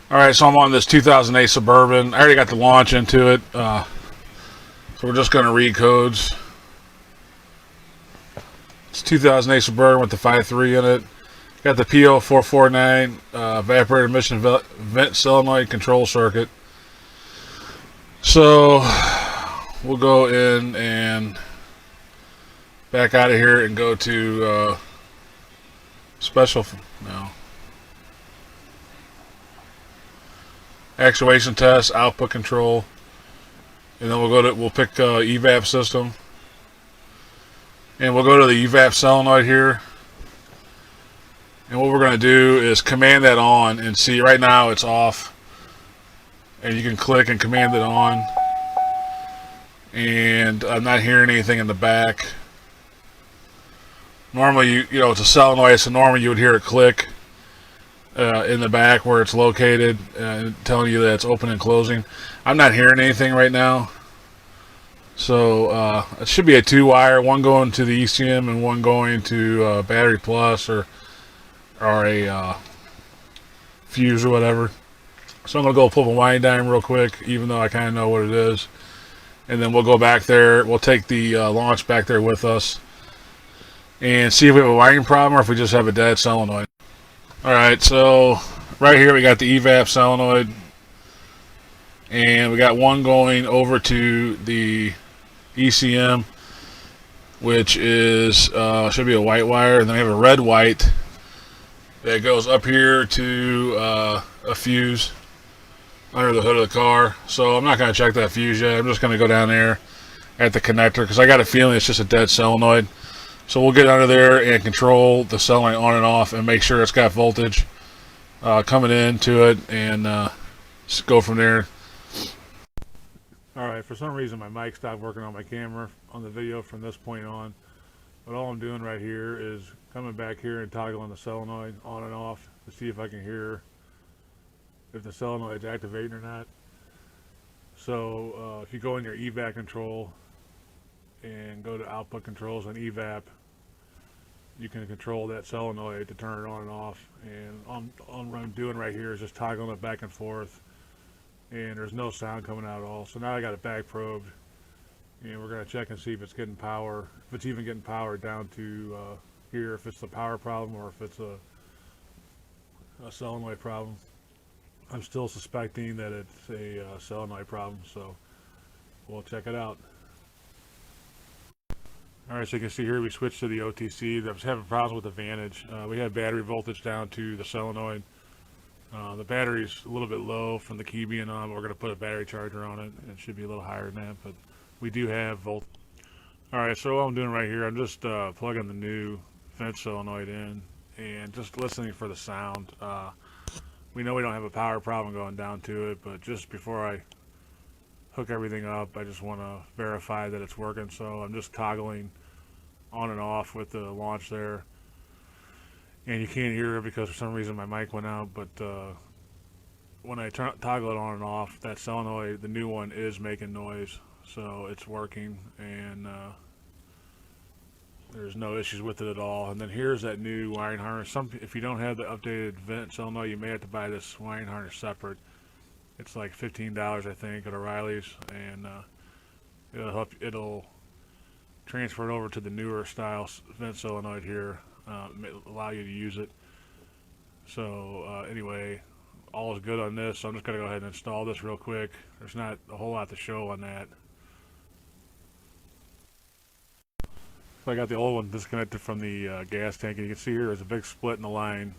Alright, so I'm on this 2008 Suburban. I already got the launch into it. So we're just going to read codes. It's 2008 Suburban with the 5.3 in it. Got the PO449 evaporator emission vent solenoid control circuit. So we'll go in and back out of here and go to special. No. Actuation test, output control, and then we'll pick evap system, and we'll go to the evap solenoid here, and what we're going to do is command that on, and see right now it's off, and you can click and command it on, and I'm not hearing anything in the back. Normally, you know, it's a solenoid, so normally you would hear it click in the back where it's located, telling you that it's open and closing. I'm not hearing anything right now. So it should be a 2-wire, one going to the ECM and one going to battery plus or a fuse or whatever. So I'm going to go pull the wiring diagram real quick, even though I kind of know what it is. And then we'll go back there. We'll take the launch back there with us and see if we have a wiring problem or if we just have a dead solenoid. Alright, so right here we got the evap solenoid, and we got one going over to the ECM, which is should be a white wire, and then we have a red white that goes up here to a fuse under the hood of the car. So I'm not going to check that fuse yet. I'm just going to go down there at the connector because I got a feeling it's just a dead solenoid. So we'll get under there and control the solenoid on and off and make sure it's got voltage coming into it, and just go from there. Alright, for some reason my mic stopped working on my camera on the video from this point on. But all I'm doing right here is coming back here and toggling the solenoid on and off to see if I can hear if the solenoid's activating or not. So if you go in your evap control and go to output controls on evap, you can control that solenoid to turn it on and off. And what I'm doing right here is just toggling it back and forth, and there's no sound coming out at all. So now I got it back probed, and we're going to check and see if it's getting power, if it's even getting power down to here, if it's the power problem or if it's a solenoid problem. I'm still suspecting that it's a solenoid problem, so we'll check it out. Alright, so you can see here we switched to the OTC. I was having problems with the Vantage. We had battery voltage down to the solenoid. The battery's a little bit low from the key being on, but we're going to put a battery charger on it. It should be a little higher than that, but we do have voltage. Alright, so what I'm doing right here, I'm just plugging the new vent solenoid in and just listening for the sound. We know we don't have a power problem going down to it, but just before I hook everything up, I just want to verify that it's working. So I'm just toggling on and off with the launch there, and you can't hear it because for some reason my mic went out, but when I toggle it on and off, that solenoid, the new one, is making noise, so it's working, and there's no issues with it at all. And then here's that new wiring harness. If you don't have the updated vent solenoid, you may have to buy this wiring harness separate. It's like $15, I think, at O'Reilly's, and it'll transfer it over to the newer style vent solenoid here, allow you to use it. So anyway, all is good on this. So I'm just going to go ahead and install this real quick. There's not a whole lot to show on that. So I got the old one disconnected from the gas tank, and you can see here there's a big split in the line.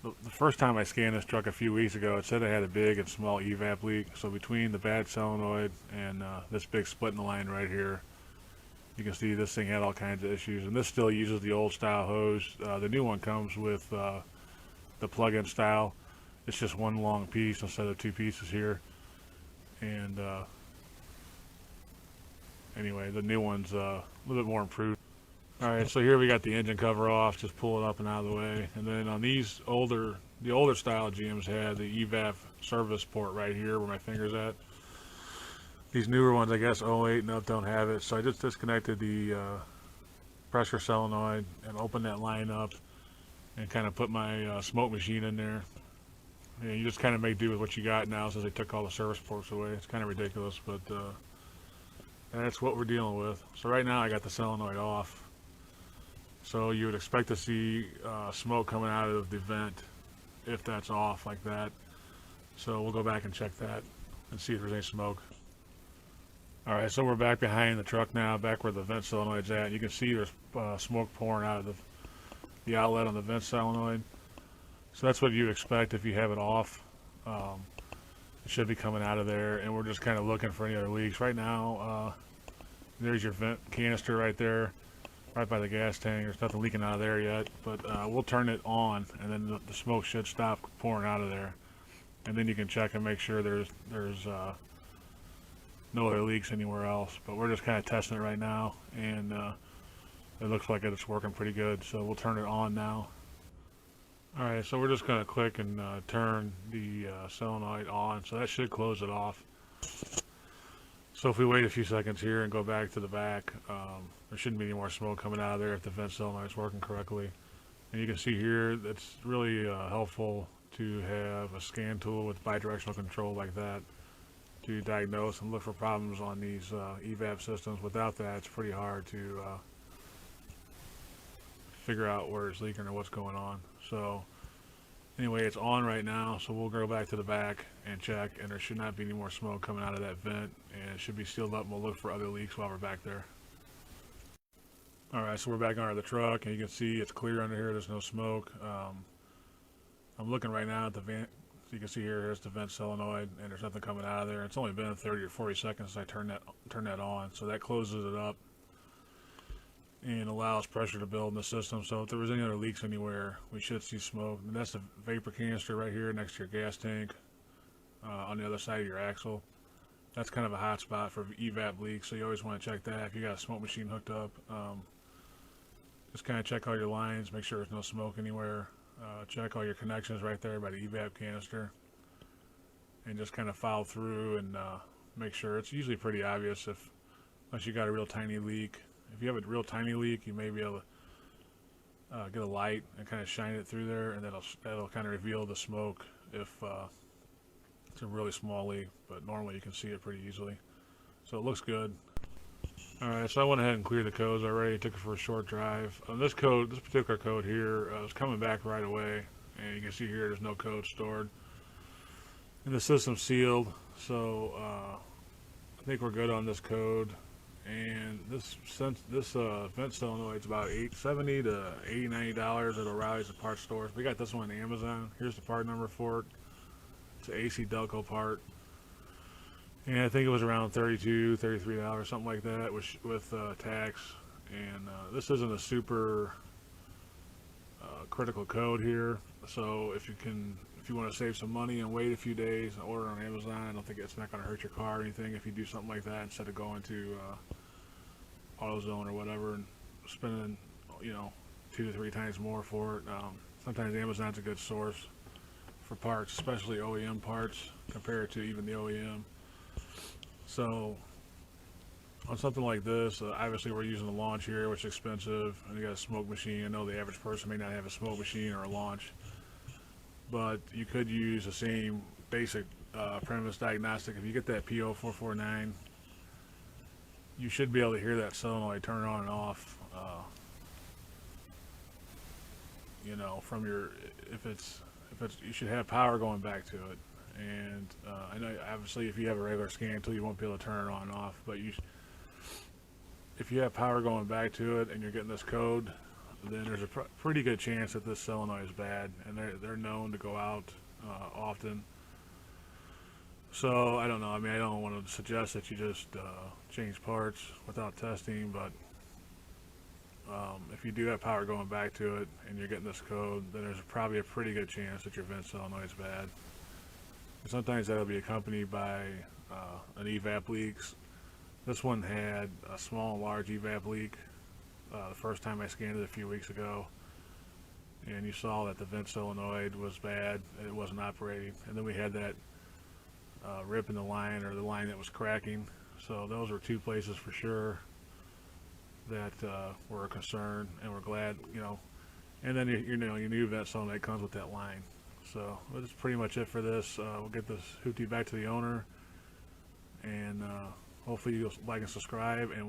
The first time I scanned this truck a few weeks ago, it said it had a big and small evap leak. So between the bad solenoid and this big split in the line right here, you can see this thing had all kinds of issues. And this still uses the old style hose. The new one comes with the plug-in style. It's just one long piece instead of two pieces here. And anyway, the new one's a little bit more improved. Alright, so here we got the engine cover off, just pull it up and out of the way. And then on these the older style GMs had the evap service port right here where my finger's at. These newer ones, I guess 08 and up, don't have it. So I just disconnected the pressure solenoid and opened that line up and kind of put my smoke machine in there. And you just kind of make do with what you got now since they took all the service ports away. It's kind of ridiculous, but that's what we're dealing with. So right now I got the solenoid off. So you would expect to see smoke coming out of the vent if that's off like that. So we'll go back and check that and see if there's any smoke. Alright, so we're back behind the truck now, back where the vent solenoid's at. You can see there's smoke pouring out of the outlet on the vent solenoid. So that's what you'd expect if you have it off. It should be coming out of there, and we're just kind of looking for any other leaks. Right now, there's your vent canister right there, right by the gas tank. There's nothing leaking out of there yet, but we'll turn it on, and then the smoke should stop pouring out of there. And then you can check and make sure there's no other leaks anywhere else. But we're just kind of testing it right now, and it looks like it's working pretty good. So we'll turn it on now. Alright, so we're just going to click and turn the solenoid on, so that should close it off. So if we wait a few seconds here and go back to the back, there shouldn't be any more smoke coming out of there if the vent solenoid is working correctly. And you can see here, it's really helpful to have a scan tool with bidirectional control like that to diagnose and look for problems on these evap systems. Without that, it's pretty hard to figure out where it's leaking or what's going on. So anyway, it's on right now, so we'll go back to the back and check, and there should not be any more smoke coming out of that vent, and it should be sealed up, and we'll look for other leaks while we're back there. Alright, so we're back under the truck, and you can see it's clear under here. There's no smoke. I'm looking right now at the vent. So you can see here's the vent solenoid, and there's nothing coming out of there. It's only been 30 or 40 seconds since I turn that on, so that closes it up and allows pressure to build in the system. So if there was any other leaks anywhere, we should see smoke. And that's the vapor canister right here next to your gas tank on the other side of your axle. That's kind of a hot spot for evap leaks, so you always want to check that if you got a smoke machine hooked up. Just kind of check all your lines, make sure there's no smoke anywhere. Check all your connections right there by the evap canister, and just kind of follow through and make sure. It's usually pretty obvious unless you got a real tiny leak. If you have a real tiny leak, you may be able to get a light and kind of shine it through there, and that'll kind of reveal the smoke if it's a really small leak. But normally you can see it pretty easily. So it looks good. Alright, so I went ahead and cleared the codes already. Took it for a short drive. This particular code here is coming back right away, and you can see here there's no code stored, and the system's sealed. So I think we're good on this code. And this vent solenoid is about $70 to $90 at O'Reilly's and parts stores. We got this one on Amazon. Here's the part number for it. It's an ACDelco part. And I think it was around $32, $33, something like that, with tax. And this isn't a super critical code here. So if you want to save some money and wait a few days and order on Amazon, I don't think it's not going to hurt your car or anything if you do something like that instead of going to AutoZone or whatever and spending 2 to 3 times more for it. Sometimes Amazon's a good source for parts, especially OEM parts compared to even the OEM. So on something like this, obviously we're using a launch here, which is expensive, and you got a smoke machine. I know the average person may not have a smoke machine or a launch, but you could use the same basic premise diagnostic. If you get that P0449, you should be able to hear that solenoid turn on and off. From your you should have power going back to it. And I know obviously if you have a regular scan tool, you won't be able to turn it on and off. But if you have power going back to it and you're getting this code, then there's a pretty good chance that this solenoid is bad, and they're known to go out often. So I don't know. I mean, I don't want to suggest that you just change parts without testing, but if you do have power going back to it and you're getting this code, then there's probably a pretty good chance that your vent solenoid is bad. And sometimes that'll be accompanied by an evap leaks. This one had a small and large evap leak the first time I scanned it a few weeks ago, and you saw that the vent solenoid was bad and it wasn't operating. And then we had that rip in the line, or the line that was cracking. So those were 2 places for sure that were a concern, and we're glad, and then your new vent solenoid comes with that line. So that's pretty much it for this. We'll get this hoopty back to the owner, and hopefully you'll like and subscribe. And